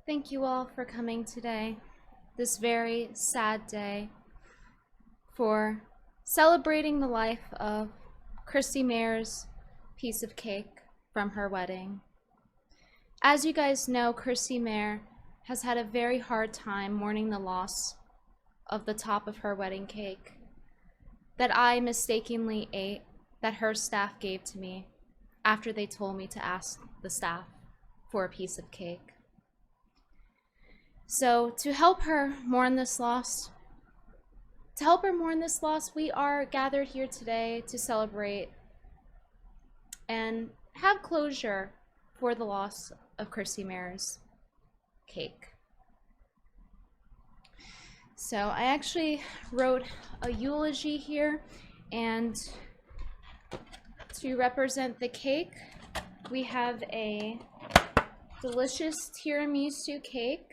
Thank you all for coming today, this very sad day, for celebrating the life of Christy Mayer's piece of cake from her wedding. As you guys know, Christy Mayer has had a very hard time mourning the loss of the top of her wedding cake that I mistakenly ate, that her staff gave to me after they told me to ask the staff for a piece of cake. So to help her mourn this loss, we are gathered here today to celebrate and have closure for the loss of Christy Mayer's cake. So I actually wrote a eulogy here, and to represent the cake, we have a delicious tiramisu cake,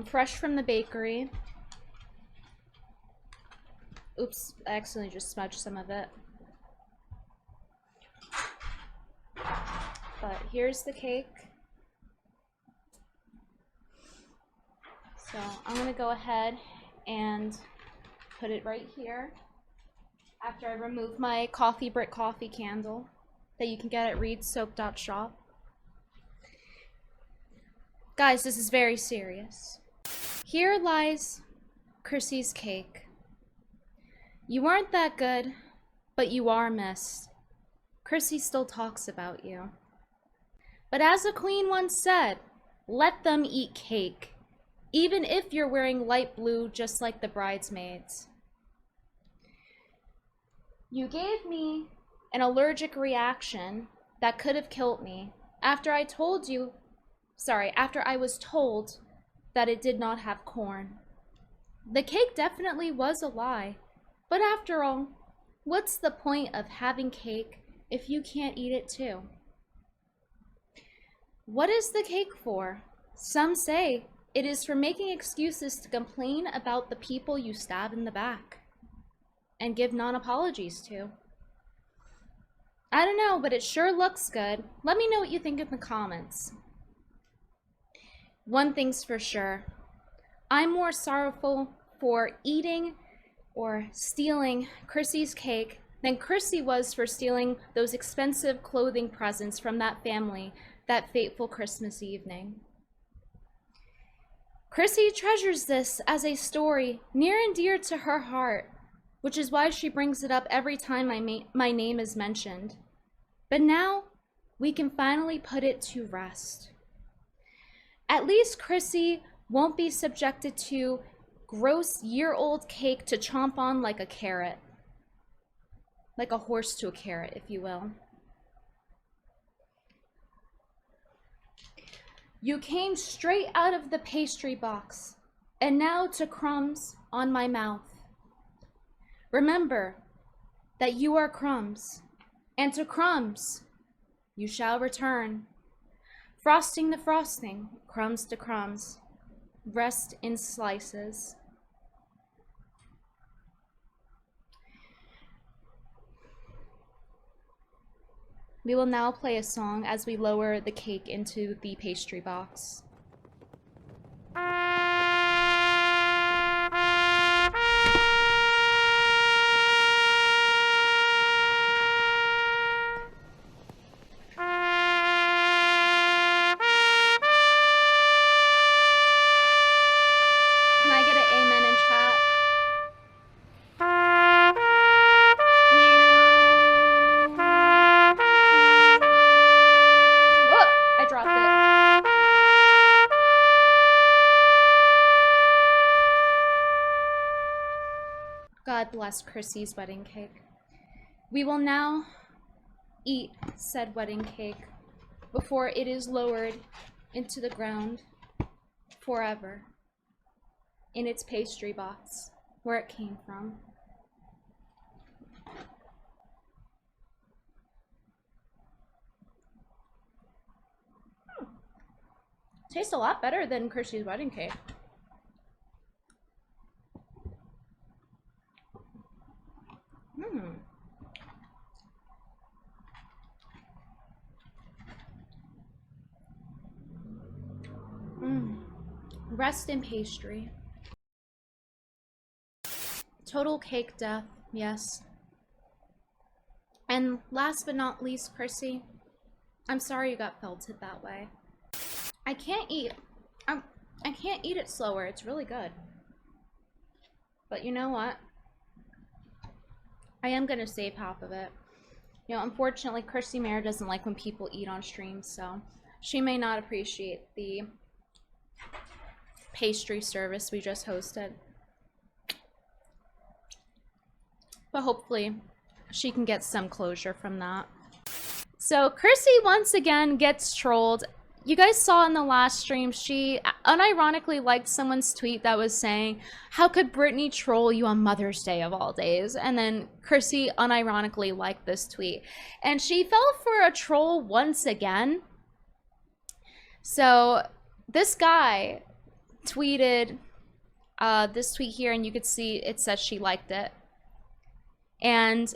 fresh from the bakery. Oops, I accidentally just smudged some of it. But here's the cake. So I'm gonna go ahead and put it right here after I remove my Coffee Brick Coffee candle that you can get at reedsoap.shop. Guys, this is very serious. Here lies Chrissy's cake. You weren't that good, but you are missed. Chrissy still talks about you. But as a queen once said, let them eat cake, even if you're wearing light blue just like the bridesmaids. You gave me an allergic reaction that could have killed me after I was told that it did not have corn. The cake definitely was a lie, but after all, what's the point of having cake if you can't eat it too? What is the cake for? Some say it is for making excuses to complain about the people you stab in the back and give non-apologies to. I don't know, but it sure looks good. Let me know what you think in the comments. One thing's for sure, I'm more sorrowful for eating or stealing Chrissy's cake than Chrissy was for stealing those expensive clothing presents from that family that fateful Christmas evening. Chrissy treasures this as a story near and dear to her heart, which is why she brings it up every time my name is mentioned. But now we can finally put it to rest. At least Chrissy won't be subjected to gross year-old cake to chomp on like a carrot. Like a horse to a carrot, if you will. You came straight out of the pastry box, and now to crumbs on my mouth. Remember that you are crumbs, and to crumbs you shall return. Frosting the frosting, crumbs to crumbs, rest in slices. We will now play a song as we lower the cake into the pastry box. Can I get an amen in chat? I dropped it. God bless Chrissy's wedding cake. We will now eat said wedding cake before it is lowered into the ground forever in its pastry box where it came from. Tastes a lot better than Chrissy's wedding cake. Rest in pastry. Total cake death, yes. And last but not least, Chrissy, I'm sorry you got felted that way. I can't eat. I can't eat it slower. It's really good. But you know what? I am gonna save half of it. You know, unfortunately, Chrissy Mayer doesn't like when people eat on stream, so she may not appreciate the pastry service we just hosted. But hopefully, she can get some closure from that. So Chrissy once again gets trolled. You guys saw in the last stream, she unironically liked someone's tweet that was saying, how could Brittany troll you on Mother's Day of all days? And then Chrissy unironically liked this tweet. And she fell for a troll once again. So this guy tweeted this tweet here, and you could see it says she liked it. And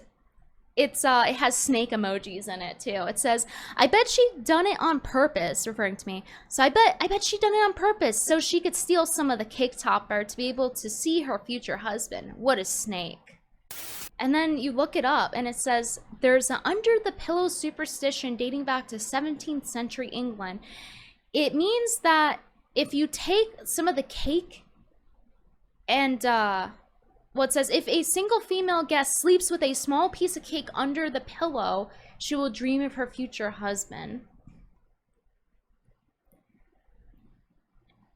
it has snake emojis in it too. It says, I bet she done it on purpose, referring to me. So I bet she done it on purpose so she could steal some of the cake topper to be able to see her future husband. What a snake. And then you look it up and it says, there's an under the pillow superstition dating back to 17th century England. It means that if you take some of the cake and, well, it says, if a single female guest sleeps with a small piece of cake under the pillow, she will dream of her future husband.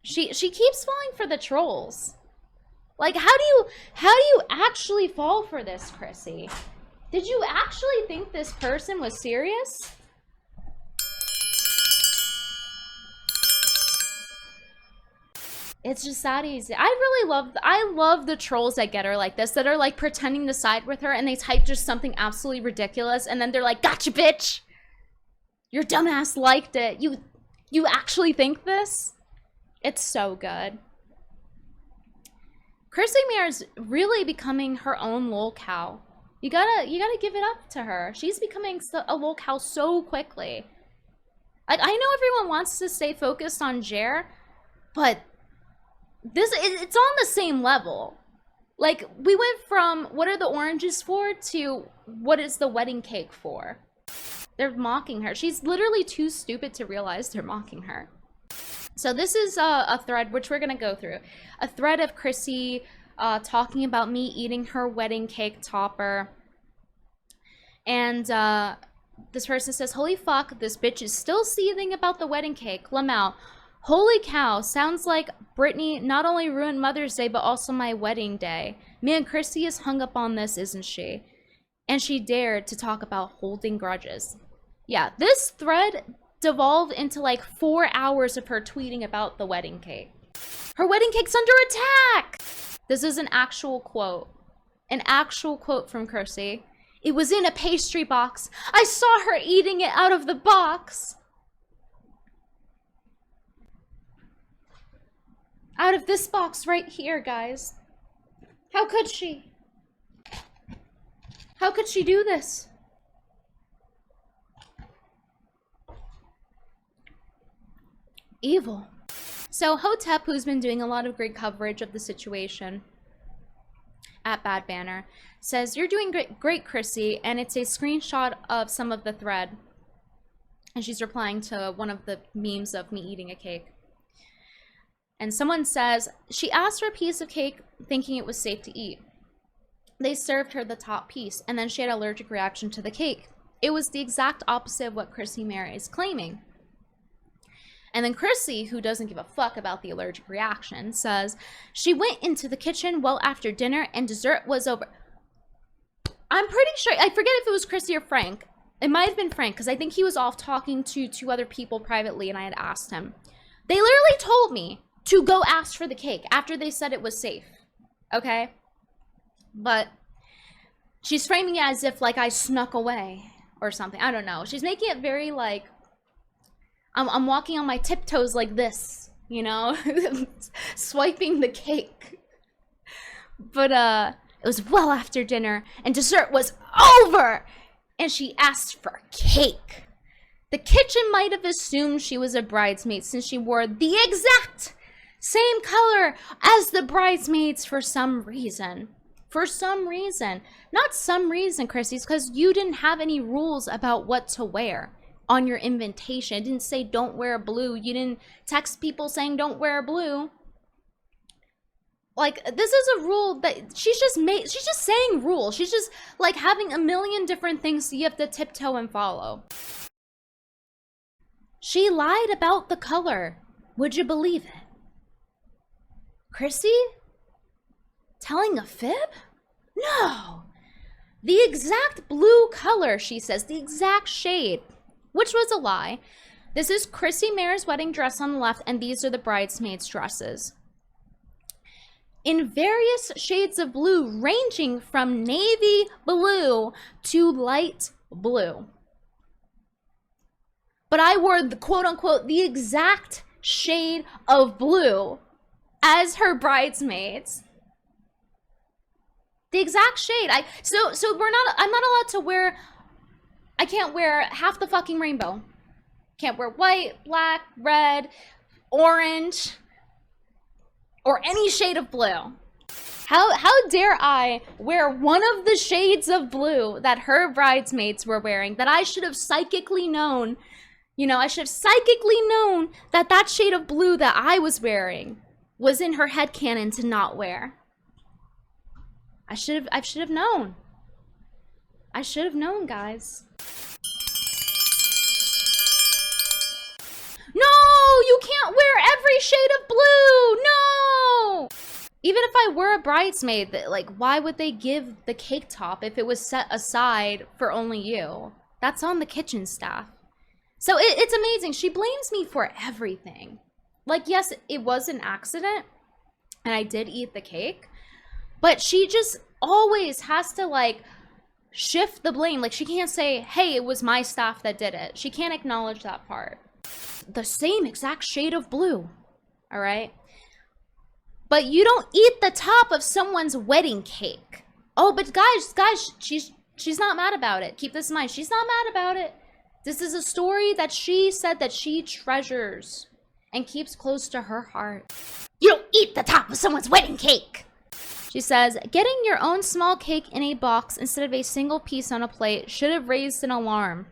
She keeps falling for the trolls. Like, how do you actually fall for this, Chrissy? Did you actually think this person was serious? It's just that easy. I love the trolls that get her like this, that are like pretending to side with her and they type just something absolutely ridiculous and then they're like, gotcha, bitch! Your dumbass liked it. You actually think this? It's so good. Chrissy Mayer's really becoming her own lol cow. You gotta give it up to her. She's becoming a lol cow so quickly. Like, I know everyone wants to stay focused on Jer, but it's on the same level. Like, we went from what are the oranges for to what is the wedding cake for. They're mocking her. She's literally too stupid to realize they're mocking her. So this is a thread which we're gonna go through. A thread of Chrissy talking about me eating her wedding cake topper. And this person says, holy fuck, this bitch is still seething about the wedding cake. Lamau. Holy cow, sounds like Brittany not only ruined Mother's Day, but also my wedding day. Man, Chrissy is hung up on this, isn't she? And she dared to talk about holding grudges. Yeah, this thread devolved into like 4 hours of her tweeting about the wedding cake. Her wedding cake's under attack! This is an actual quote. An actual quote from Chrissy. It was in a pastry box. I saw her eating it out of the box. Out of this box right here, guys. How could she? How could she do this? Evil. So Hotep, who's been doing a lot of great coverage of the situation at Bad Banner, says, you're doing great, Chrissy, and it's a screenshot of some of the thread. And she's replying to one of the memes of me eating a cake. And someone says, she asked for a piece of cake thinking it was safe to eat. They served her the top piece, and then she had an allergic reaction to the cake. It was the exact opposite of what Chrissy Mayer is claiming. And then Chrissy, who doesn't give a fuck about the allergic reaction, says, she went into the kitchen well after dinner and dessert was over. I'm pretty sure, I forget if it was Chrissy or Frank. It might have been Frank, because I think he was off talking to 2 other people privately, and I had asked him. They literally told me to go ask for the cake after they said it was safe, okay? But she's framing it as if, like, I snuck away or something. I don't know. She's making it very, like, I'm walking on my tiptoes like this, you know? Swiping the cake. But, it was well after dinner, and dessert was over! And she asked for cake. The kitchen might have assumed she was a bridesmaid since she wore the exact Same color as the bridesmaids for some reason. For some reason. Not some reason, Chrissy's, because you didn't have any rules about what to wear on your invitation. It didn't say don't wear blue. You didn't text people saying don't wear blue. Like, this is a rule that she's just saying rules. She's just like having a million different things you have to tiptoe and follow. She lied about the color. Would you believe it? Chrissy? Telling a fib? No. The exact blue color, she says, the exact shade, which was a lie. This is Chrissy Mayer's wedding dress on the left, and these are the bridesmaids' dresses. In various shades of blue, ranging from navy blue to light blue. But I wore the quote-unquote the exact shade of blue as her bridesmaids. The exact shade. I'm not allowed to wear, I can't wear half the fucking rainbow. Can't wear white, black, red, orange, or any shade of blue. How dare I wear one of the shades of blue that her bridesmaids were wearing, that I should have psychically known, you know, I should have psychically known that that shade of blue that I was wearing was in her headcanon to not wear. I should have known. I should have known, guys. No, you can't wear every shade of blue. No. Even if I were a bridesmaid, like, why would they give the cake top if it was set aside for only you? That's on the kitchen staff. So it's amazing. She blames me for everything. Like, yes, it was an accident, and I did eat the cake, but she just always has to, like, shift the blame. Like, she can't say, hey, it was my staff that did it. She can't acknowledge that part. The same exact shade of blue, all right? But you don't eat the top of someone's wedding cake. Oh, but guys, she's not mad about it. Keep this in mind. She's not mad about it. This is a story that she said that she treasures and keeps close to her heart. You don't eat the top of someone's wedding cake. She says, getting your own small cake in a box instead of a single piece on a plate should have raised an alarm.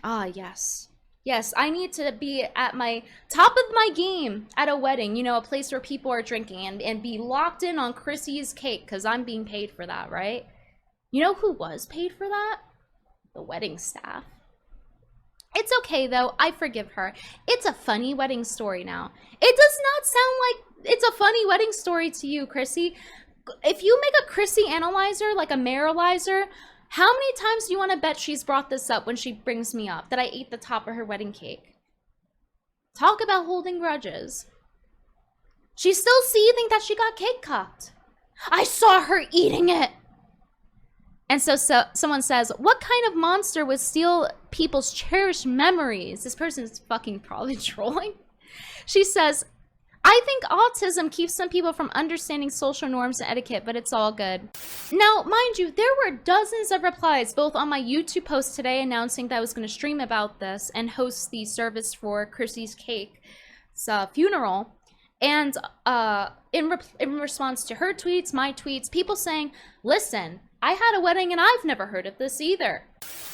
Ah, yes. Yes, I need to be at my top of my game at a wedding, you know, a place where people are drinking, and be locked in on Chrissy's cake because I'm being paid for that, right? You know who was paid for that? The wedding staff. It's okay, though. I forgive her. It's a funny wedding story now. It does not sound like it's a funny wedding story to you, Chrissy. If you make a Chrissy analyzer, like a Maralizer, how many times do you want to bet she's brought this up when she brings me up, that I ate the top of her wedding cake? Talk about holding grudges. She's still seething that she got cake cupped. I saw her eating it. And so someone says, what kind of monster would steal people's cherished memories? This person's fucking probably trolling. She says, I think autism keeps some people from understanding social norms and etiquette, but it's all good. Now, mind you, there were dozens of replies, both on my YouTube post today announcing that I was going to stream about this and host the service for Chrissy's cake funeral, and in response to her tweets, my tweets, people saying, listen, I had a wedding and I've never heard of this either.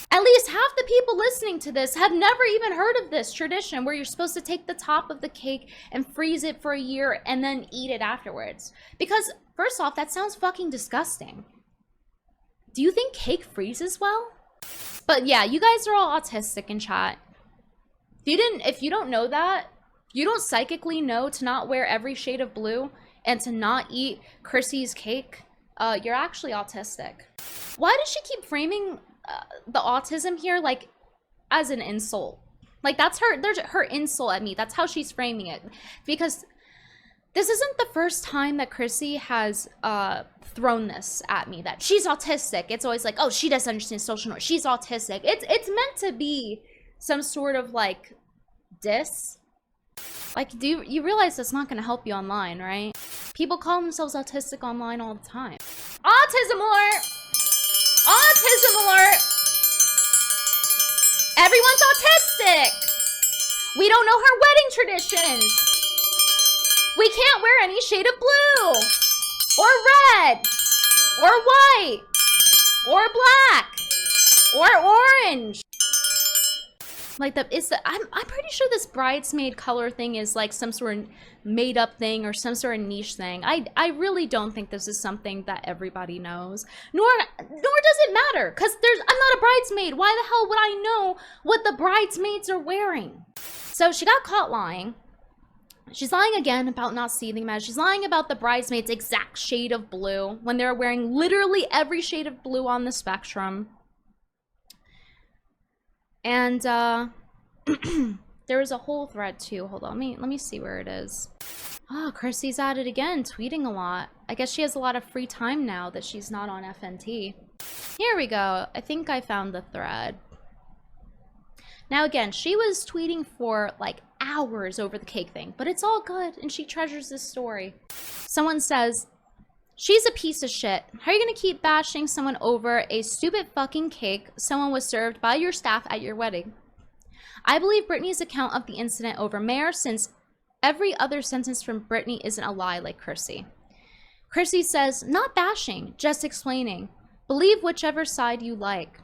At least half the people listening to this have never even heard of this tradition where you're supposed to take the top of the cake and freeze it for a year and then eat it afterwards. Because, first off, that sounds fucking disgusting. Do you think cake freezes well? But yeah, you guys are all autistic in chat. If you don't know that, you don't psychically know to not wear every shade of blue and to not eat Chrissy's cake, you're actually autistic. Why does she keep framing the autism here like as an insult? Like, there's her insult at me. That's how she's framing it. Because this isn't the first time that Chrissy has thrown this at me, that she's autistic. It's always like, oh, she doesn't understand social norms. She's autistic. It's meant to be some sort of like diss. Like, do you realize that's not going to help you online, right? People call themselves autistic online all the time. Autism alert! Autism alert! Everyone's autistic! We don't know her wedding traditions! We can't wear any shade of blue, or red, or white, or black, or orange. Like I'm pretty sure this bridesmaid color thing is like some sort of made up thing or some sort of niche thing. I really don't think this is something that everybody knows. Nor does it matter, because I'm not a bridesmaid. Why the hell would I know what the bridesmaids are wearing? So she got caught lying. She's lying again about not seeing them. She's lying about the bridesmaids' exact shade of blue when they're wearing literally every shade of blue on the spectrum. And there was a whole thread too. Hold on, let me see where it is. Oh, Chrissy's at it again, tweeting a lot. I guess she has a lot of free time now that she's not on FNT. Here we go. I think I found the thread. Now again, she was tweeting for like hours over the cake thing, but it's all good and she treasures this story. Someone says, she's a piece of shit. How are you gonna keep bashing someone over a stupid fucking cake someone was served by your staff at your wedding? I believe Brittany's account of the incident over Mayor, since every other sentence from Brittany isn't a lie like Chrissy. Chrissy says, not bashing, just explaining. Believe whichever side you like.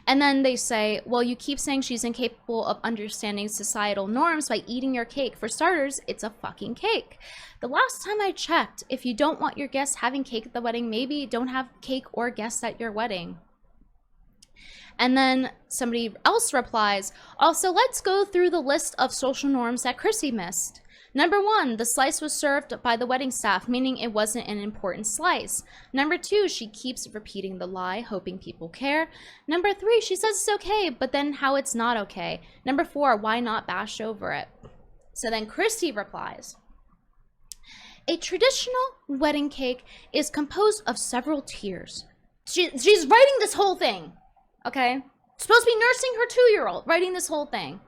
And then they say, well, you keep saying she's incapable of understanding societal norms by eating your cake. For starters, it's a fucking cake. The last time I checked, if you don't want your guests having cake at the wedding, maybe don't have cake or guests at your wedding. And then somebody else replies, also, let's go through the list of social norms that Chrissy missed. Number 1, the slice was served by the wedding staff, meaning it wasn't an important slice. Number 2, she keeps repeating the lie, hoping people care. Number 3, she says it's okay, but then how it's not okay. Number 4, why not bash over it? So then Chrissy replies, a traditional wedding cake is composed of several tiers. She's writing this whole thing, okay? Supposed to be nursing her 2-year-old, writing this whole thing.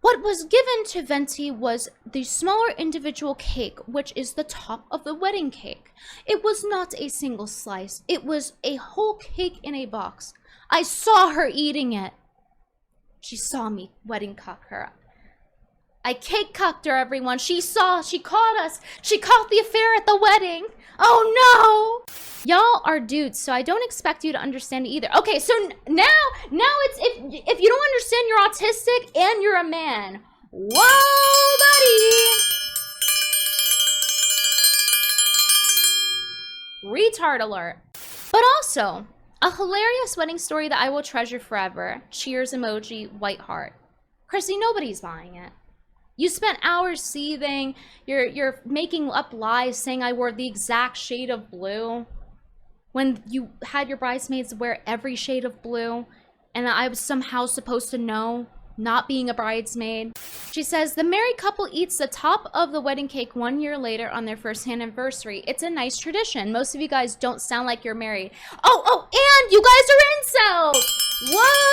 What was given to Venti was the smaller individual cake, which is the top of the wedding cake. It was not a single slice. It was a whole cake in a box. I saw her eating it. She saw me wedding cock her up. I cake cucked her, everyone. She caught us. She caught the affair at the wedding. Oh no! Y'all are dudes, so I don't expect you to understand it either. Okay, so now it's if you don't understand you're autistic and you're a man. Whoa, buddy! Retard alert. But also, a hilarious wedding story that I will treasure forever. Cheers emoji, white heart. Chrissy, nobody's buying it. You spent hours seething, you're making up lies saying I wore the exact shade of blue when you had your bridesmaids wear every shade of blue and I was somehow supposed to know, not being a bridesmaid. She says, the married couple eats the top of the wedding cake 1 year later on their first anniversary. It's a nice tradition. Most of you guys don't sound like you're married. Oh, and you guys are incels! Whoa!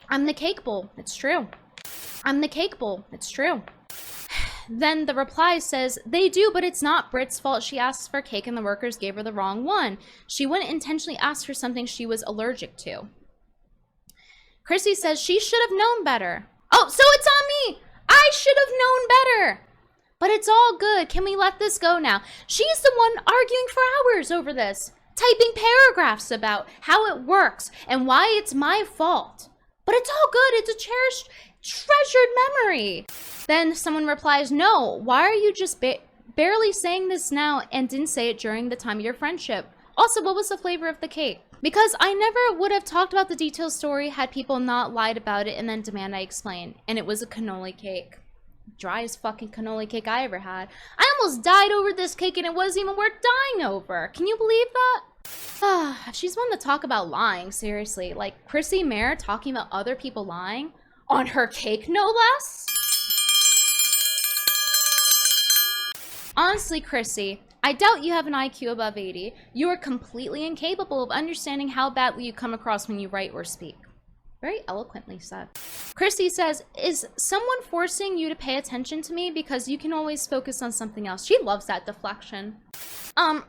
I'm the cake bowl. It's true. I'm the cake bowl. It's true. Then the reply says, they do, but it's not Britt's fault. She asked for cake and the workers gave her the wrong one. She wouldn't intentionally ask for something she was allergic to. Chrissy says she should have known better. Oh, so it's on me. I should have known better. But it's all good. Can we let this go now? She's the one arguing for hours over this, typing paragraphs about how it works and why it's my fault. But it's all good. It's a treasured memory. Then someone replies, no, why are you just barely saying this now and didn't say it during the time of your friendship? Also, what was the flavor of the cake? Because I never would have talked about the detailed story had people not lied about it and then demand I explain. And it was a cannoli cake. Driest fucking cannoli cake I ever had. I almost died over this cake and it wasn't even worth dying over. Can you believe that? She's one to talk about lying, seriously. Like Chrissy Mayer talking about other people lying on her cake, no less. Honestly, Chrissy, I doubt you have an IQ above 80. You are completely incapable of understanding how badly you come across when you write or speak. Very eloquently said. Chrissy says, is someone forcing you to pay attention to me? Because you can always focus on something else. She loves that deflection. Why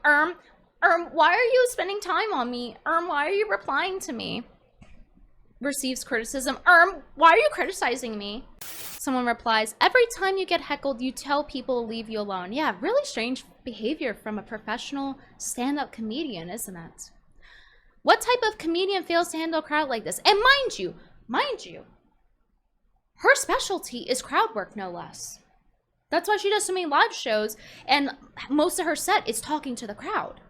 are you spending time on me? Why are you replying to me? Receives criticism. Why are you criticizing me? Someone replies, every time you get heckled, you tell people to leave you alone. Yeah, really strange behavior from a professional stand-up comedian, isn't it? What type of comedian fails to handle a crowd like this? And mind you, her specialty is crowd work, no less. That's why she does so many live shows, and most of her set is talking to the crowd.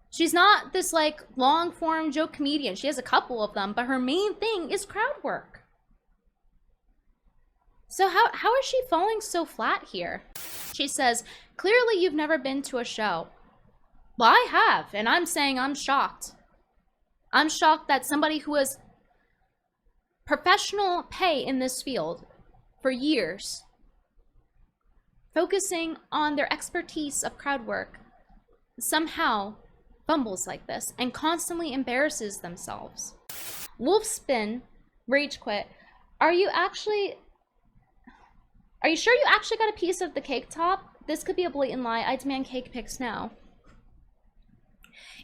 She's not this like long-form joke comedian. She has a couple of them, but her main thing is crowd work. So how is she falling so flat here? She says, clearly you've never been to a show. Well, I have, and I'm saying I'm shocked. I'm shocked that somebody who has professional pay in this field for years, focusing on their expertise of crowd work, somehow fumbles like this and constantly embarrasses themselves. Wolfspin, rage quit. Are you sure you actually got a piece of the cake top? This could be a blatant lie. I demand cake pics now.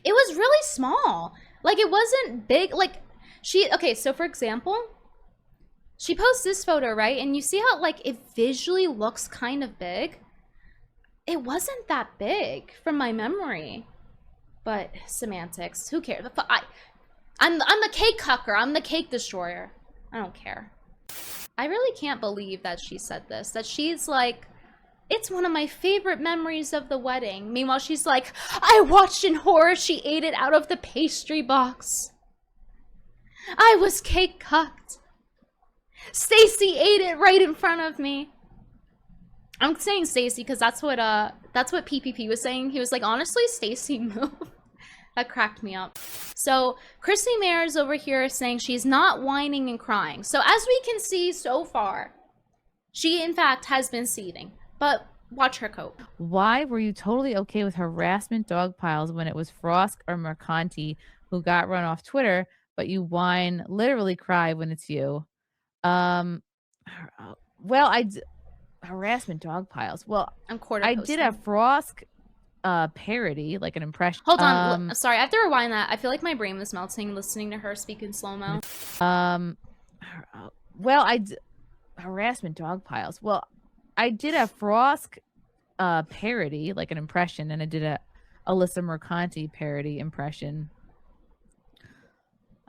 It was really small. Like, it wasn't big. Like, okay, so for example, she posts this photo, right? And you see how, like, it visually looks kind of big? It wasn't that big from my memory. But semantics, who cares? I'm the cake cucker. I'm the cake destroyer. I don't care. I really can't believe that she said this. That she's like, it's one of my favorite memories of the wedding. Meanwhile, she's like, I watched in horror she ate it out of the pastry box. I was cake cucked. Stacy ate it right in front of me. I'm saying Stacy because that's what PPP was saying. He was like, honestly, Stacy moved. That cracked me up. So Chrissy Mayer's over here saying she's not whining and crying. So as we can see so far, she in fact has been seething. But watch her cope. Why were you totally okay with harassment dog piles when it was Frost or Mercanti who got run off Twitter, but you whine, literally cry when it's you? Harassment dog piles. Well, I did a Frost parody, like an impression. Hold on. Sorry, I have to rewind that. I feel like my brain was melting listening to her speak in slow-mo. Harassment dog piles. Well, I did a Frost parody, like an impression, and I did a Alyssa Mercanti parody impression.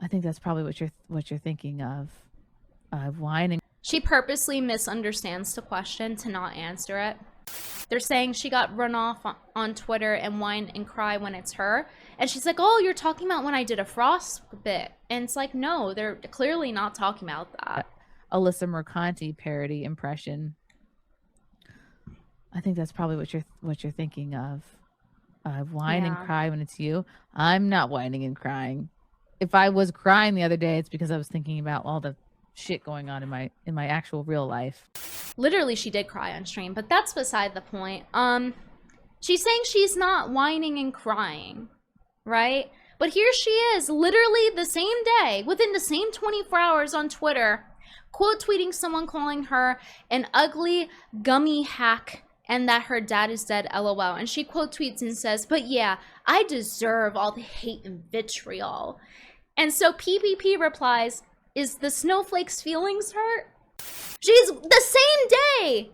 I think that's probably what you're thinking of. Whining. She purposely misunderstands the question to not answer it. They're saying she got run off on Twitter and whine and cry when it's her. And she's like, oh, you're talking about when I did a Frost bit. And it's like, no, they're clearly not talking about that. Alyssa Mercanti parody impression. I think that's probably what you're thinking of. Whine and cry when it's you. I'm not whining and crying. If I was crying the other day, it's because I was thinking about all the shit going on in my actual real life. Literally, she did cry on stream, but that's beside the point. She's saying she's not whining and crying, right? But here she is, literally the same day, within the same 24 hours on Twitter, quote tweeting someone calling her an ugly gummy hack and that her dad is dead, lol. And she quote tweets and says, but yeah, I deserve all the hate and vitriol. And so PPP replies, is the snowflake's feelings hurt? She's the same day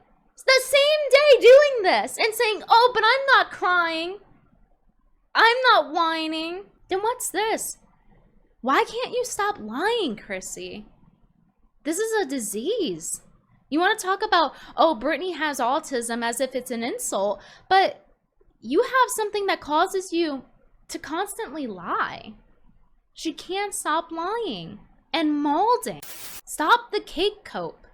doing this and saying, oh, but I'm not crying. I'm not whining. Then what's this? Why can't you stop lying, Chrissy? This is a disease. You want to talk about, oh, Brittany has autism as if it's an insult, but you have something that causes you to constantly lie. She can't stop lying and molding. Stop the cake cope.